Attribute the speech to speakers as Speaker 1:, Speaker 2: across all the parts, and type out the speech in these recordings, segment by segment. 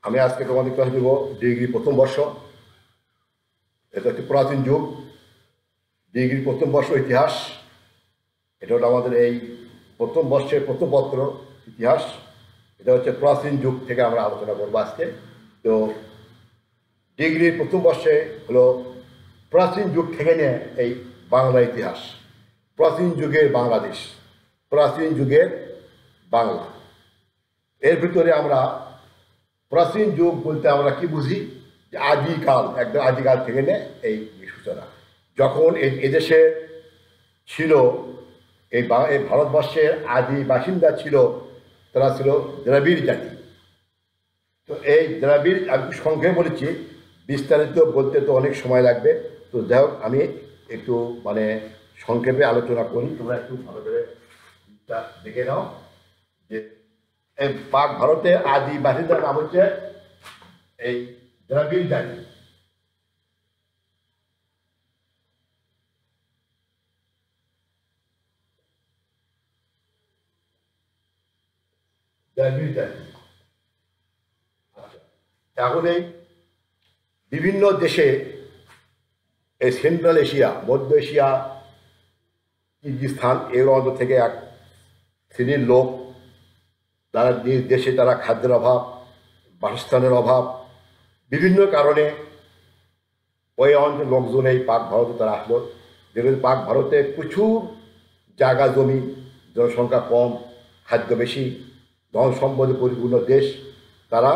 Speaker 1: আমি আজকে তোমাদের ক্লাস দেব ডিগ্রি প্রথম বর্ষ। এটা হচ্ছে প্রাচীন যুগ, ডিগ্রি প্রথম বর্ষ ইতিহাস। এটা হলো আমাদের এই প্রথম বর্ষের প্রথম পত্র ইতিহাস। এটা হচ্ছে প্রাচীন যুগ থেকে আমরা আলোচনা করবো আজকে। তো ডিগ্রির প্রথম বর্ষে হলো প্রাচীন যুগ থেকে নিয়ে এই বাংলা ইতিহাস, প্রাচীন যুগের বাংলাদেশ, প্রাচীন যুগের বাংলা। এর ভিতরে আমরা প্রাচীন যুগ বলতে আমরা কি বুঝি, যে আদিকাল, একদম আদিকাল থেকে নিয়ে এই সূচনা। যখন এদেশে ছিল এই ভারতবর্ষের আদি বাসিন্দা ছিল, তারা ছিল দ্রাবিড় জাতি। তো এই দ্রাবিড়, আমি সংক্ষেপে বলেছি, বিস্তারিত বলতে তো অনেক সময় লাগবে। তো যাই হোক, আমি একটু সংক্ষেপে আলোচনা করি, তোমরা একটু ভালো করে দেখে নাও। যে এই পাক ভারতের আদি বাসিন্দার নাম হচ্ছে এই দ্রাবিড় জাতি। দ্রাবিড় জাতি এখন এই বিভিন্ন দেশে, এই সেন্ট্রাল এশিয়া, মধ্য এশিয়া, কিরগিজস্তান, এর অঞ্চল থেকে এক শ্রেণীর লোক, তারা নিজ দেশে তারা খাদ্যের অভাব, বাসস্থানের অভাব, বিভিন্ন কারণে ওই অঞ্চল লোকজন এই পাক ভারতে তারা আসলো। যেগুলো পাক ভারতে প্রচুর জায়গা জমি, জনসংখ্যা কম, খাদ্য বেশি, ধন সম্পদে পরিপূর্ণ দেশ। তারা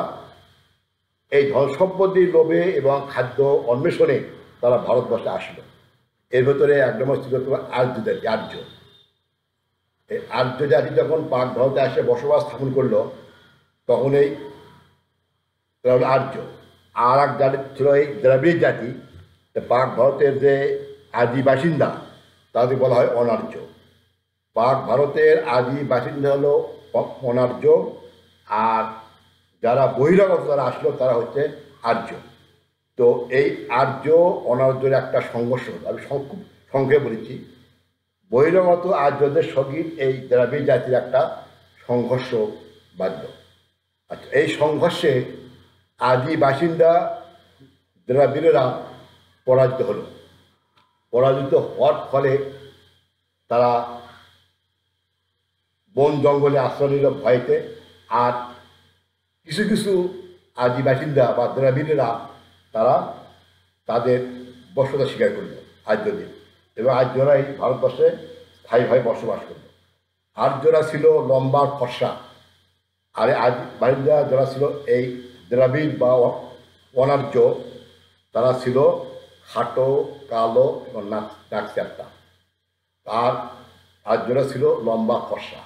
Speaker 1: এই ধন সম্পত্তির লোভে এবং খাদ্য অন্বেষণে তারা ভারতবর্ষে আসলো। এর ভেতরে এক নম্বর ছিল আর্য জাতি। এই আর্য জাতি যখন পাক ভারতে এসে বসবাস স্থাপন করলো, তখন এই তারা হলো আর্য। আর এক জাতি ছিল এই দ্রাবিড় জাতি। পাক ভারতের যে আদি বাসিন্দা, তাদের বলা হয় অনার্য। পাক ভারতের আদি বাসিন্দা হলো অনার্য, আর যারা বহিরাগত যারা আসলো তারা হচ্ছে আর্য। তো এই আর্য অনার্যের একটা সংঘর্ষ, আমি সংক্ষেপে বলেছি। বহিরাগত আর্যদের সঙ্গে এই দ্রাবিড় জাতির একটা সংঘর্ষ বাধ্য। আচ্ছা, এই সংঘর্ষে আদি বাসিন্দা দ্রাবিড়েরা পরাজিত হলো। পরাজিত হওয়ার ফলে তারা বন জঙ্গলে আশ্রয় নিল ভয়তে। আর কিছু কিছু আদি বাসিন্দা বা দ্রাবিড়েরা তারা তাদের বশ্যতা স্বীকার করল আর্যদের, এবং আর্যরাই ভারতবর্ষে স্থায়ীভাবে বসবাস করল। আর্যরা ছিল লম্বা ফর্সা, আর আদি বাসিন্দা যারা ছিল এই দ্রাবিড় বা অনার্য, তারা ছিল খাটো, কালো এবং নাক চ্যাপ্টা। আর আর্যরা ছিল লম্বা ফর্সা।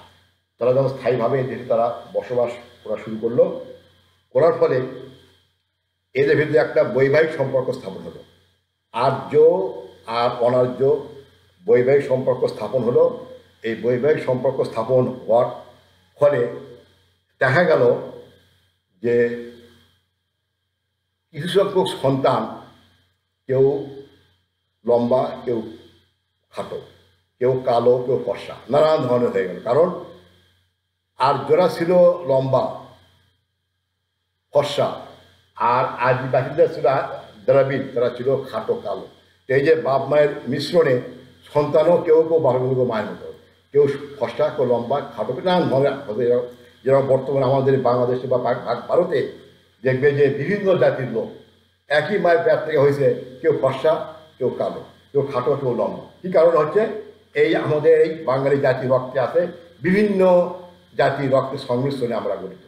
Speaker 1: তারা যখন স্থায়ীভাবে দেশে তারা বসবাস করা শুরু করলো, করার ফলে এদের ভিতরে একটা বৈবাহিক সম্পর্ক স্থাপন হলো। আর্য আর অনার্য বৈবাহিক সম্পর্ক স্থাপন হলো। এই বৈবাহিক সম্পর্ক স্থাপন হওয়ার ফলে দেখা গেল যে কিছু সংখ্যক সন্তান, কেউ লম্বা, কেউ খাটো, কেউ কালো, কেউ ফর্সা, নানান ধরনের হয়ে গেল। কারণ আর্যরা ছিল লম্বা ফর্সা, আর আদি বাসিন্দা ছিল দ্রাবিড়, তারা ছিল খাটো, কালো। এই যে বাপ মায়ের মিশ্রণে সন্তানও কেউ কেউ বারো মায়ের মতো, কেউ ফর্সা, কেউ লম্বা, খাটো, নানান ধরনের। যেরকম বর্তমানে আমাদের বাংলাদেশে বা ভারতে দেখবে যে বিভিন্ন জাতির লোক একই মায়ের পেট থেকে হয়েছে, কেউ ফর্সা, কেউ কালো, কেউ খাটো, কেউ লম্বা। কী কারণ হচ্ছে, এই আমাদের এই বাঙালি জাতির রক্তে আছে, বিভিন্ন জাতির রক্তের সংমিশ্রণে আমরা গঠিত।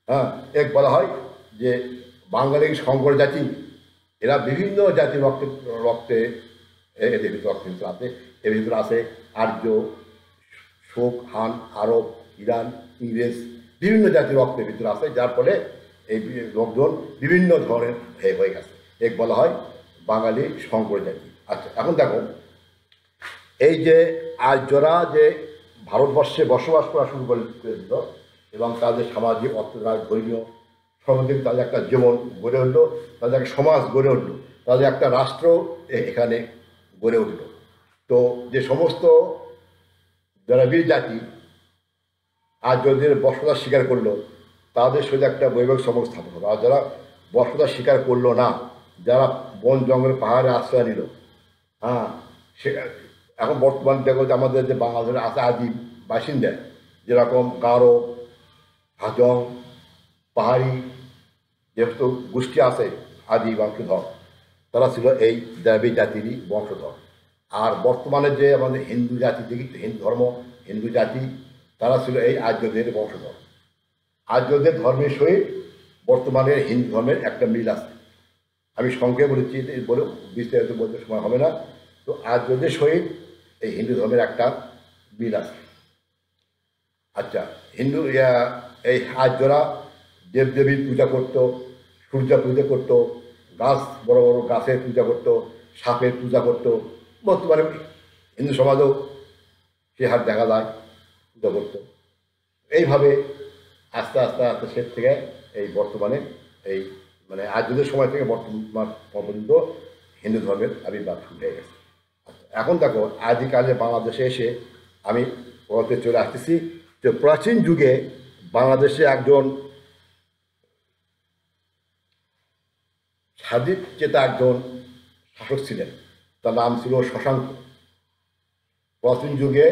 Speaker 1: হ্যাঁ, এক বলা হয় যে বাঙালি শঙ্কর জাতি, এরা বিভিন্ন জাতির রক্তে এদের ভিতরে রক্তের ভিতরে আছে। এর ভিতরে আছে আর্য, শোক, হান, আরব, ইরান, ইংরেজ, বিভিন্ন জাতির রক্তের ভিতরে আছে, যার ফলে এই লোকজন বিভিন্ন ধরনের হয়ে গেছে। এক বলা হয় বাঙালি শঙ্কর জাতি। আচ্ছা, এখন দেখো, এই যে আর্যরা যে ভারতবর্ষে বসবাস করা শুরু করে দিল, এবং তাদের সামাজিক, অর্থনৈতিক, ধর্মীয়, সামাজিক তাদের একটা জীবন গড়ে উঠলো, তাদের একটা সমাজ গড়ে উঠলো, তাদের একটা রাষ্ট্র এখানে গড়ে উঠল। তো যে সমস্ত দ্রাবিড় জাতি, আর্যদের বসবাস স্বীকার করলো, তাদের সঙ্গে একটা বৈবাহিক সম্পর্ক স্থাপন হলো। আর যারা বসবাস স্বীকার করলো না, যারা বন জঙ্গল পাহাড়ে আশ্রয় নিল, হ্যাঁ, সে এখন বর্তমান দেখো যে আমাদের যে বাংলাদেশের আছে আদি বাসিন্দা, যেরকম গারো, হাজং, পাহাড়ি যেহেতু গোষ্ঠী আছে আদি বংশধর, তারা ছিল এই দ্রাবিড় জাতিরই বংশধর। আর বর্তমানে যে আমাদের হিন্দু জাতি দেখি, হিন্দু ধর্ম, হিন্দু জাতি, তারা ছিল এই আর্যদের বংশধর। আর্যদের ধর্মের সহিত বর্তমানের হিন্দু ধর্মের একটা মিল আছে। আমি সংক্ষেপে বলেছি, বলে বিস্তারিত বলতে সময় হবে না। তো আর্যদের সহিত এই হিন্দু ধর্মের একটা মিল আছে। আচ্ছা, হিন্দু এই আর্যরা দেবদেবীর পূজা করতো, সূর্য পূজা করতো, গাছ, বড় বড় গাছের পূজা করতো, সাপের পূজা করতো। বর্তমানে হিন্দু সমাজেও সে হাত দেখা যায়, পূজা করতো। এইভাবে আস্তে আস্তে আস্তে সে থেকে এই বর্তমানে এই মানে আর্যদের সময় থেকে বর্তমান পর্যন্ত হিন্দু ধর্মের আবির্ভাব শুরু হয়ে গেছে। এখন দেখো আদিকালে বাংলাদেশে এসে আমি বলতে চলে আসতেছি যে প্রাচীন যুগে বাংলাদেশে একজন স্বাধীন চেতা একজন শাসক ছিলেন, তার নাম ছিল শশাঙ্ক। প্রাচীন যুগে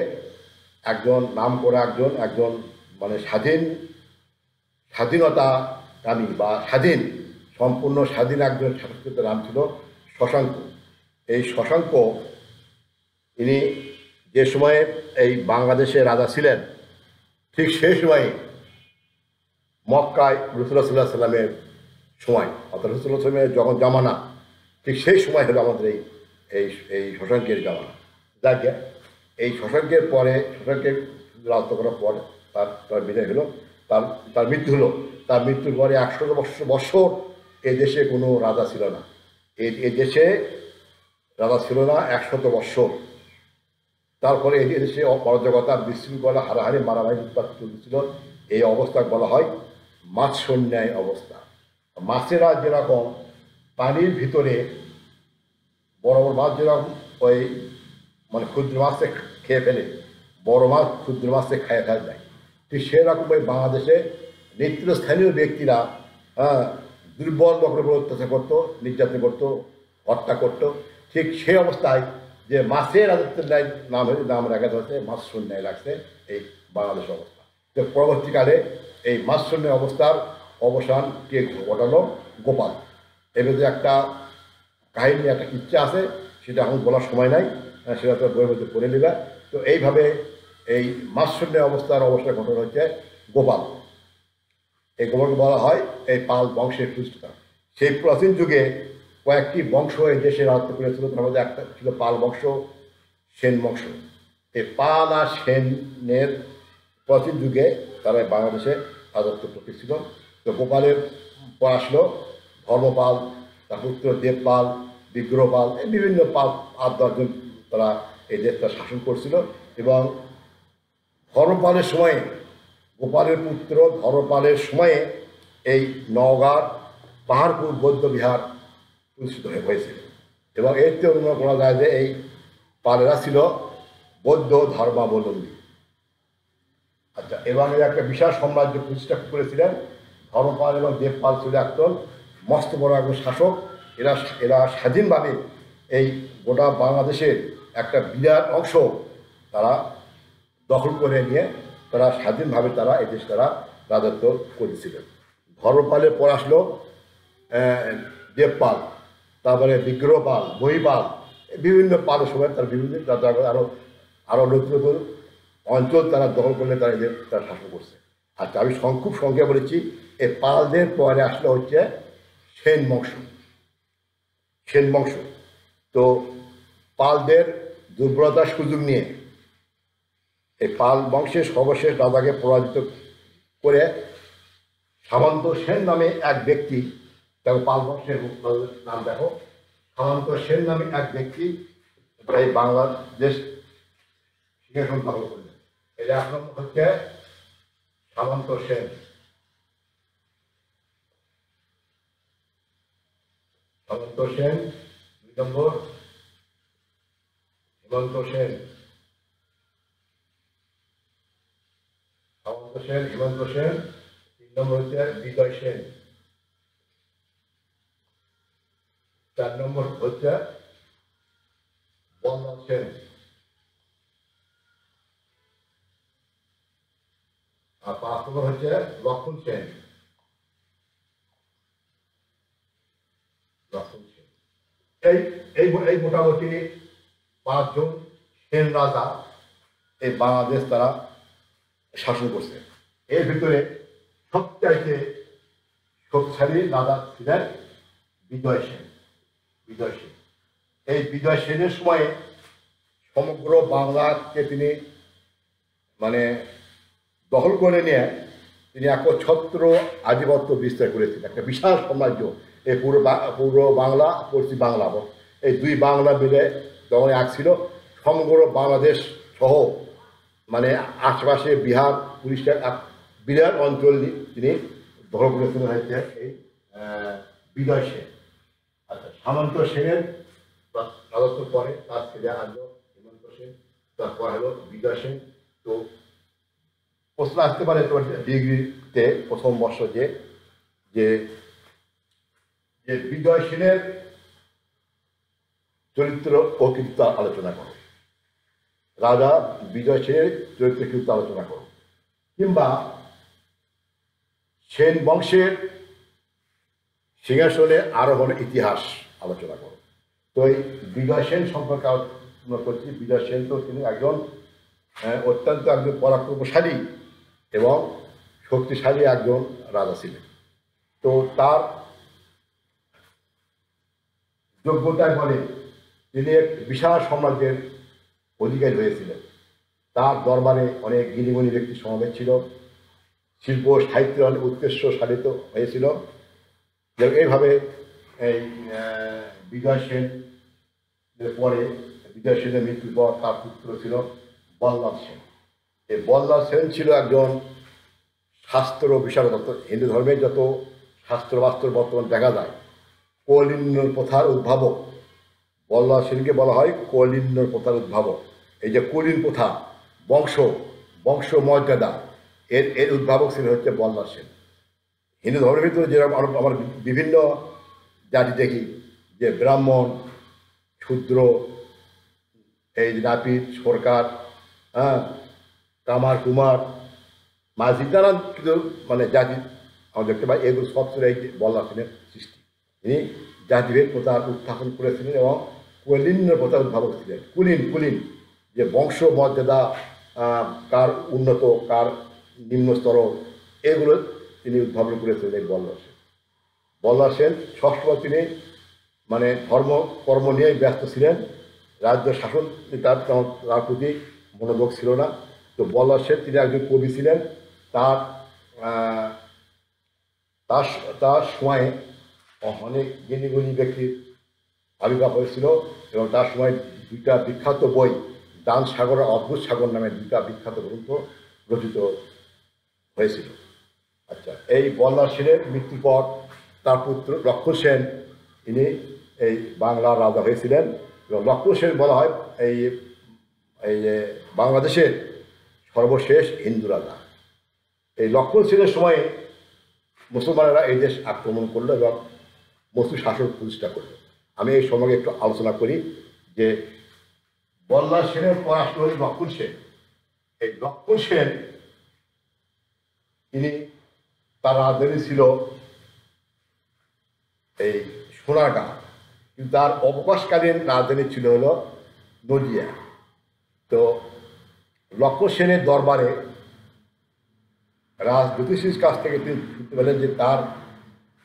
Speaker 1: একজন নাম করা একজন মানে স্বাধীনতাকামী বা সম্পূর্ণ স্বাধীন একজন শাসকের নাম ছিল শশাঙ্ক। এই শশাঙ্ক ইনি যে সময়ে এই বাংলাদেশে রাজা ছিলেন, ঠিক সেই সময়ে মক্কায় রাসূলুল্লাহ সাল্লাল্লাহু আলাইহি সাল্লামের সময়, অর্থাৎ রাসূলুল্লাহ সাল্লাল্লাহু আলাইহি সাল্লামের যখন জামানা, ঠিক সেই সময় হলো আমাদের এই এই শশাঙ্কের জামানা। যাকে এই শশাঙ্কের পরে, শশাঙ্কের রাজত্ব করার পর তার বিদায় হলো, তার মৃত্যু হলো। তার মৃত্যুর পরে 100 বছর এ দেশে কোনো রাজা ছিল না। এ দেশে রাজা ছিল না 100 বৎসর। তারপরে এই দেশে অরাজকতা, বিশৃঙ্খলা, হারাহারি, মারামারি উৎপাত চলছিল। এই অবস্থাকে বলা হয় মাৎস্যন্যায় অবস্থা। মাছেরা যেরকম পানির ভিতরে বড় বড় মাছ যেরকম ওই মানে ক্ষুদ্র মাছকে খেয়ে ফেলে, বড় মাছ ক্ষুদ্র মাছকে খেয়ে ফেলা যায়, ঠিক সেরকম ওই বাংলাদেশে নেতৃস্থানীয় ব্যক্তিরা দুর্বল বক্রের উপর অত্যাচার করতো, নির্যাতন করতো, হত্যা করতো। ঠিক সেই অবস্থায় যে মাছের রাজত্বের ন্যায় নাম রাখা হয়েছে মাৎস্যন্যায় লাগছে এই বাংলাদেশ অবস্থা। তো পরবর্তীকালে এই মাৎস্যন্যায় অবস্থার অবসান কে ঘটালো? গোপাল। এবার যে একটা কাহিনী, একটা ইচ্ছা আছে, সেটা এখন বলার সময় নাই, সেটা তো বইয়ের মধ্যে পড়ে নেবে। তো এইভাবে এই মাৎস্যন্যায় অবস্থার অবস্থা ঘটনা হচ্ছে গোপাল। এই গোপালকে বলা হয় এই পাল বংশের পৃষ্ঠতা। সেই প্রাচীন যুগে কয়েকটি বংশ এই দেশে রাজত্ব করেছিল। তার মধ্যে একটা ছিল পাল বংশ, সেন বংশ। এই পাল আর সেনের প্রাচীন যুগে তারা বাংলাদেশে রাজত্ব করতেছিল। তো গোপালের পর আসলো ধর্মপাল, তার পুত্র দেবপাল, বিগ্রহপাল, এই বিভিন্ন পাল 8-10 জন তারা এই দেশটা শাসন করছিল। এবং ধর্মপালের সময়ে, গোপালের পুত্র ধর্মপালের সময়ে এই নওগাঁর পাহাড়পুর বৌদ্ধ বিহার প্রতিষ্ঠিত হয়েছিল। এবং এতে অনুমান করা যায় যে এই পালেরা ছিল বৌদ্ধ ধর্মাবলম্বী। আচ্ছা, এবং এর একটা বিশাল সাম্রাজ্য প্রতিষ্ঠা করেছিলেন। ধর্মপাল এবং দেবপাল ছিল একজন মস্ত বড় একজন শাসক। এরা স্বাধীনভাবে এই গোটা বাংলাদেশের একটা বিরাট অংশ তারা দখল করে নিয়ে তারা স্বাধীনভাবে তারা এই দেশ তারা রাজত্ব করেছিলেন। ধর্মপালের পর আসলো দেবপাল, তারপরে বিগ্রহপাল, মহিপাল, বিভিন্ন পালের সময় তার বিভিন্ন আরও নতুন নতুন অঞ্চল তারা দখল করলে তারা এদের তারা শাসন করছে। আচ্ছা, আমি খুব সংখ্যা বলেছি। এই পালদের পরে আসলে হচ্ছে সেন বংশ। সেন বংশ তো পালদের দুর্বলতার সুযোগ নিয়ে এই পাল বংশের সর্বশেষ রাজাকে পরাজিত করে সামন্ত সেন নামে এক ব্যক্তি, দেখো পাল বংশের নাম দেখো, সামন্ত সেন নামে এক ব্যক্তি এই বাংলাদেশ সিংহাসন দখল করলেন। এটা এখন হচ্ছে সামন্ত সেন। সামন্ত সেন 2 নম্বর, হেমন্ত সেন, সামন্ত সেন, হেমন্ত সেন, 3 নম্বর হচ্ছে বিজয় সেন, 4 নম্বর হচ্ছে বল্লাল সেন, আর 5 নম্বর হচ্ছে লক্ষণ সেন। এই এই এই মোটামুটি 5 জন সেন রাজা এই বাংলাদেশ তারা শাসন করছে। এর ভিতরে সবচাইতে শক্তিশালী রাজা ছিলেন বিজয় সেন। বিজয় সেন, এই বিজয় সেনের সময়ে সমগ্র বাংলাকে তিনি মানে দখল করে নিয়ে তিনি একচ্ছত্র আধিপত্য বিস্তার করেছিলেন। একটা বিশাল সাম্রাজ্য, এই পূর্ব বাংলা, পশ্চিম বাংলা, এই দুই বাংলা মিলে তখন এক ছিল। সমগ্র বাংলাদেশ সহ মানে আশেপাশে বিহার, উড়িষ্যার এক বিরাট অঞ্চল তিনি দখল করেছিলেন হচ্ছে এই বিজয় সেন। আচ্ছা, সামন্ত সেনের রাজত্ব পরে তার ছেলে আসলো হেমন্ত সেন, তারপর হলো বিজয় সেন। তো প্রশ্ন আসতে পারে তোমার ডিগ্রিতে প্রথম বর্ষ যে যে বিজয় সেনের চরিত্র ও কীর্তি আলোচনা করো, রাজা বিজয় সেনের চরিত্র কীর্তি আলোচনা করো, কিংবা সেন বংশের সিংহাসনে আরোহণের ইতিহাস আলোচনা করো। তো এই বিজয় সেন সম্পর্কে আলোচনা করছি। বিজয় সেন তো তিনি একজন অত্যন্ত একজন পরাক্রমশালী এবং শক্তিশালী একজন রাজা ছিলেন। তো তার যোগ্যতায় বলে তিনি এক বিশাল সাম্রাজ্যের অধিকারী হয়েছিলেন। তার দরবারে অনেক জ্ঞানীগুণী ব্যক্তি সমাবেশ ছিল, শিল্প সাহিত্যের অনেক উৎকর্ষ সাধিত হয়েছিল। এইভাবে এই বিজয় সেন পরে, বিজয় সেনের মৃত্যুর পর তার পুত্র ছিল বল্লাল সেন। এই বল্লাল সেন ছিল একজন শাস্ত্র বিশারদ। হিন্দু ধর্মের যত শাস্ত্র বাস্ত্র বর্তমান দেখা যায়, কৌলিন্য প্রথার উদ্ভাবক বল্লাল সেনকে বলা হয় কৌলিন্য প্রথার উদ্ভাবক। এই যে কৌলিন প্রথা, বংশ মর্যাদা, এর উদ্ভাবক ছিল হচ্ছে বল্লাল সেন। হিন্দু ধর্মের ভিতরে যেরকম আমার বিভিন্ন জাতি দেখি যে ব্রাহ্মণ, শূদ্র, এই নাপিত, সরকার, কামার, কুমার, মাঝি, নানান কিছু মানে জাতি আমরা দেখতে পাই। এগুলো সব ছিল এই বল্লাল সেনের সৃষ্টি। তিনি জাতিভেদ প্রথা উত্থাপন করেছিলেন এবং কৌলিন্য প্রথার উদ্ভাবক ছিলেন। কুলীন যে বংশ মর্যাদা, কার উন্নত কার নিম্নস্তর, এগুলো তিনি উদ্ভাবন করেছিলেন এই বল্লাল সেন। বল্লাল সেন সবসময় তিনি মানে ধর্ম কর্ম নিয়েই ব্যস্ত ছিলেন। রাজ্য শাসন তার প্রতি মনোযোগ ছিল না। তো বল্লাল সেন তিনি একজন কবি ছিলেন। তার তার সময়ে অনেক জ্ঞানীগুণী ব্যক্তির আবির্ভাব হয়েছিল এবং তার সময় দুইটা বিখ্যাত বই, দান সাগর আর অদ্ভুত সাগর নামে দুইটা বিখ্যাত গ্রন্থ রচিত হয়েছিল। আচ্ছা, এই বল্লাল সেনের মৃত্যুর পর তার পুত্র লক্ষণ সেন তিনি এই বাংলার রাজা হয়েছিলেন এবং লক্ষণ সেন বলা হয় এই এই বাংলাদেশের সর্বশেষ হিন্দু রাজা। এই লক্ষণ সেনের সময়ে মুসলমানেরা এই দেশ আক্রমণ করলো এবং মুসলিম শাসন প্রতিষ্ঠা করলো। আমি এই সময় একটু আলোচনা করি যে বল্লাল সেনের পর আসলো লক্ষণ সেন। এই লক্ষণ সেন তিনি তার রাজধানী ছিল এই সোনারগাঁ, কিন্তু তার অবকাশকালীন রাজধানী ছিল হলো নদিয়া। তো লক্ষণ সেনের দরবারে জ্যোতিষীর কাছ থেকে তিনি শুনতে পেলেন যে তার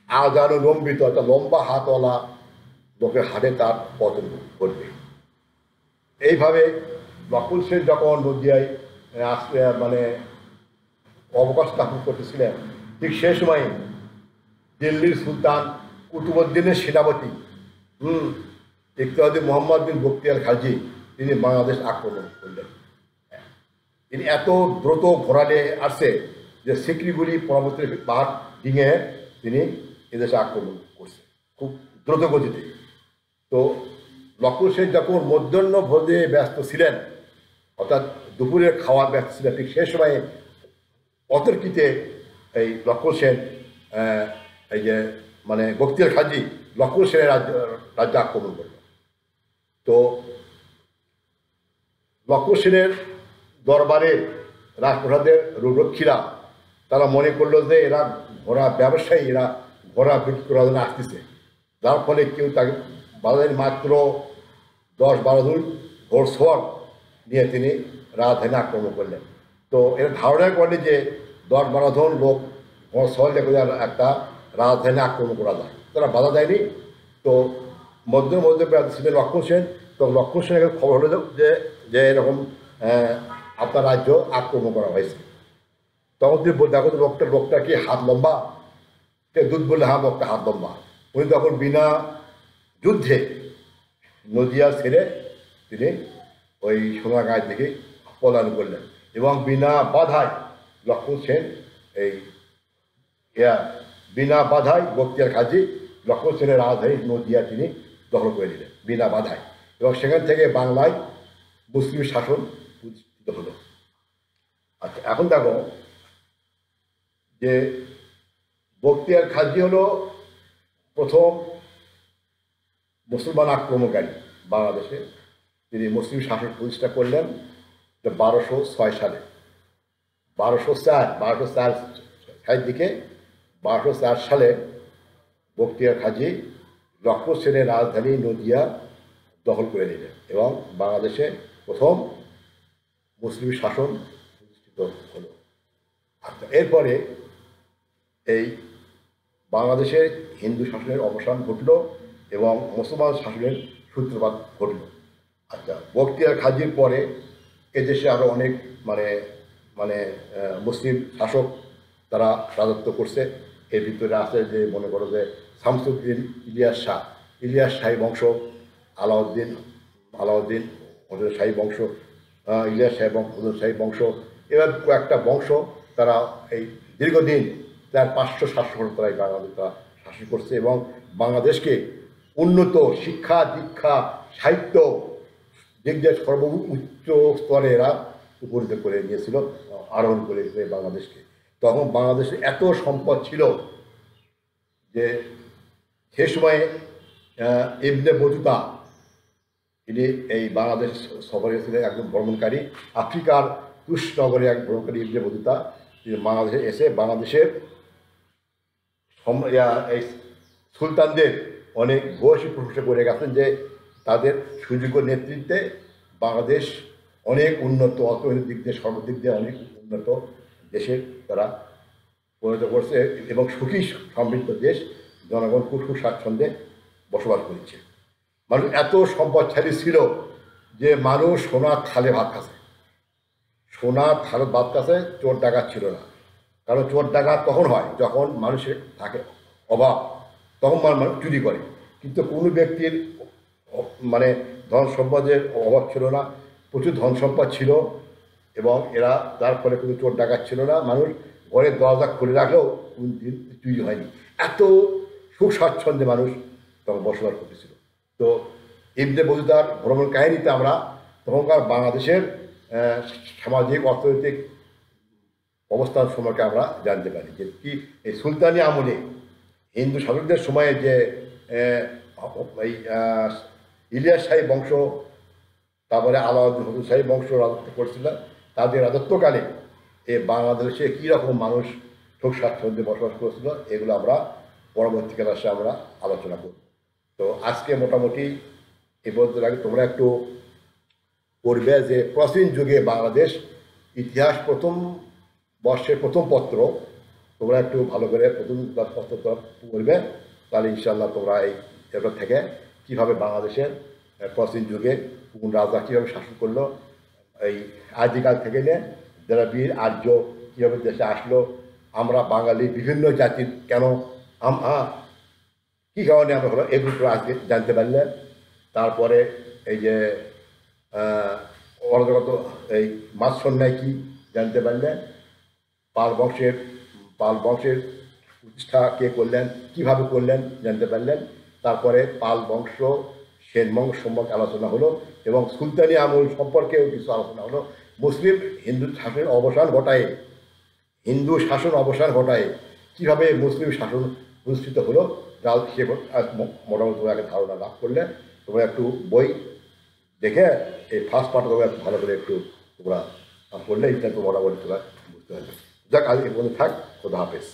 Speaker 1: আজানুলম্বিত একটা লম্বা হাতওয়ালা লোকের হাতে তার পতন ঘটবে। এইভাবে লক্ষণ সেন যখন নদিয়ায় আসলে মানে অবকাশ স্থাপন করতেছিলেন, ঠিক সেই সময় দিল্লির সুলতান কুতুবউদ্দিনের সেনাপতি ইকতাদি মোহাম্মদ বিন বখতিয়ার খালজি তিনি বাংলাদেশ আক্রমণ করলেন। তিনি এত দ্রুত ঘোরালে আসছে যে সিকরিগুলি পরবর্তী পাহাড় ডিঙে তিনি এদেশে আক্রমণ করছে খুব দ্রুত গতিতে। তো লক্ষণ সেন যখন মধ্যাহ্ন ভোজে ব্যস্ত ছিলেন, অর্থাৎ দুপুরের খাওয়ার ব্যস্ত ছিলেন, ঠিক সেই সময়ে অতর্কিতে এই লক্ষ্মণ সেন এই যে মানে বখতিয়ার খালজি লক্ষ্মণ সেনের রাজ্য আক্রমণ করল। তো লক্ষ্মণ সেনের দরবারের রাজপ্রাসাদের রক্ষীরা তারা মনে করলো যে এরা ঘোড়া ব্যবসায়ী, এরা ঘোড়া বিক্রি করার জন্য আসতেছে, যার ফলে কেউ তাকে বাজারে মাত্র 10-12 জন ঘোড়সওয়ার নিয়ে তিনি রাজধানী আক্রমণ করলেন। তো এর ধারণা করলে যে 10-12 জন লোক ঘোড়সওয়ার লেগে একটা রাজধানী আক্রমণ করা যায়, তারা বাধা দেয়নি। তো মধ্যে ছিলেন লক্ষ্মণ সেন। তো লক্ষ্মণ সেনের খবর হলো যে যে এরকম আপনার রাজ্য আক্রমণ করা হয়েছে। তখন তিনি দেখো লোকটা কি হাত লম্বা, দুধ বললে হ্যাঁ লোকটা হাত লম্বা। উনি তখন বিনা যুদ্ধে নদিয়া ছেড়ে তিনি ওই সোনাগাঁয়ের দিকে পলায়ন করলেন এবং বিনা বাধায় লক্ষ্মণ সেন এই বিনা বাধায় বখতিয়ার খালজি লক্ষ্মণ সেনের রাজধানী নদিয়া তিনি দখল করে নিলেন বিনা বাধায়, এবং সেখান থেকে বাংলায় মুসলিম শাসন প্রতিষ্ঠিত হলো। আচ্ছা, এখন দেখো যে বখতিয়ার খালজি হলো প্রথম মুসলমান আক্রমণকারী বাংলাদেশে। তিনি মুসলিম শাসন প্রতিষ্ঠা করলেন 1206 সালে। 1204 দিকে 1204 সালে বখতিয়ার খালজি লক্ষ্মণ সেনের রাজধানী নদিয়া দখল করে নিলেন এবং বাংলাদেশে প্রথম মুসলিম শাসন প্রতিষ্ঠিত হলো। আচ্ছা, এরপরে এই বাংলাদেশে হিন্দু শাসনের অবসান ঘটল এবং মুসলমান শাসনের সূত্রপাত ঘটল। আচ্ছা, বখতিয়ার খালজির পরে এদেশে আরও অনেক মানে মানে মুসলিম শাসক তারা রাজত্ব করছে। এর ভিতরে আছে যে মনে করো যে শামসুদ্দিন ইলিয়াস শাহী বংশ, আলাউদ্দিন হোসেন শাহী বংশ, ইলিয়াস শাহী বংশ, এবার কয়েকটা বংশ তারা এই দীর্ঘদিন 500-700 বছর তারা বাংলাদেশ তারা শাসন করছে এবং বাংলাদেশকে উন্নত শিক্ষা দীক্ষা সাহিত্য দিক দিয়ে সর্বোচ্চ স্তরে এরা উপনীত করে নিয়েছিল, আরোহণ করে বাংলাদেশকে। তখন বাংলাদেশে এত সম্পদ ছিল যে সে সময়ে ইবনে বতুতা তিনি এই বাংলাদেশ সফরে ছিলেন একজন ভ্রমণকারী, আফ্রিকার তুষ নগরে এক ভ্রমণকারী ইবনে বতুতা তিনি বাংলাদেশে এসে বাংলাদেশের এই সুলতানদের অনেক ভূয়সী প্রশংসা করে গেছেন যে তাদের সুযোগ্য নেতৃত্বে বাংলাদেশ অনেক উন্নত, অর্থনৈতিক দিক দিয়ে সর্বদিক দিয়ে অনেক উন্নত দেশে তারা পরিণত করছে এবং সুখী সমৃদ্ধ দেশ, জনগণ খুব সুস্বাচ্ছন্দ্যে বসবাস করেছে। মানুষ এত সম্পদশালী ছিল যে মানুষ সোনার থালে ভাত খাচ্ছে, সোনার থালে ভাত খাচ্ছে, চোর ডাকাত ছিল না। কারণ চোর ডাকাত তখন হয় যখন মানুষের থাকে অভাব, তখন মানুষ চুরি করে, কিন্তু কোনো ব্যক্তির মানে ধন সম্পদের অভাব ছিল না, প্রচুর ধন সম্পদ ছিল এবং এরা তার ফলে কোনো চোর ডাকাত ছিল না। মানুষ ঘরের দরজা খুলে রাখলেও কোন দিন চুরি হয়নি, এত সুখ স্বাচ্ছন্দ্যে মানুষ তখন বসবাস করতেছিল। তো ইবনে বতুতার ভ্রমণ কাহিনীতে আমরা তখনকার বাংলাদেশের সামাজিক অর্থনৈতিক অবস্থান সম্পর্কে আমরা জানতে পারি যে কি এই সুলতানি আমলে হিন্দু শাসকদের সময়ে যে এই ইলিয়াস শাহী বংশ, তারপরে আলাউদ্দিন হোসেন শাহী বংশ রাজত্ব করছিল, তাদের রাজত্বকালে এই বাংলাদেশে কীরকম মানুষ সুখ স্বাচ্ছন্দ্যে বসবাস করেছিল এগুলো আমরা পরবর্তী ক্লাসে আমরা আলোচনা করব। তো আজকে মোটামুটি এ পর্যন্ত লাগে। তোমরা একটু পড়বে যে প্রাচীন যুগে বাংলাদেশ ইতিহাস বর্ষের প্রথম পত্র, তোমরা একটু ভালো করে প্রথম পত্র পড়বে, তাহলে ইনশাল্লাহ তোমরা এই এটার থেকে কীভাবে বাংলাদেশের প্রাচীন যুগে কোন রাজা কীভাবে শাসন করলো, এই আদিকাল থেকে নিয়ে যারা বীর আর্য কীভাবে দেশে আসলো, আমরা বাঙালি বিভিন্ন জাতির কেন কী কারণে আমরা হলো এগুলো আজকে জানতে পারলে। তারপরে এই যে অরাজকতা এই মাছ সন্ন্যায় কী জানতে পারলেন, পাল বংশের প্রতিষ্ঠা কে করলেন, কীভাবে করলেন জানতে পারলেন। তারপরে পাল বংশ সেন বংশ সম্পর্কে আলোচনা হলো এবং সুলতানি আমল সম্পর্কেও কিছু আলোচনা হলো। মুসলিম হিন্দু শাসনের অবসান ঘটায় হিন্দু শাসন অবসান ঘটায় কীভাবে মুসলিম শাসন প্রতিষ্ঠিত হলো যা সে মোটামুটি তোমরা একটা ধারণা লাভ করলে। তোমরা একটু বই দেখে এই ফার্স্ট পার্ট তোমরা একটু ভালো করে একটু তোমরা পড়লে এটা তো মোটামুটি তোমরা বুঝতে পারবে। যাক, আজ এ পর্যন্ত থাক। খোদা হাফেজ।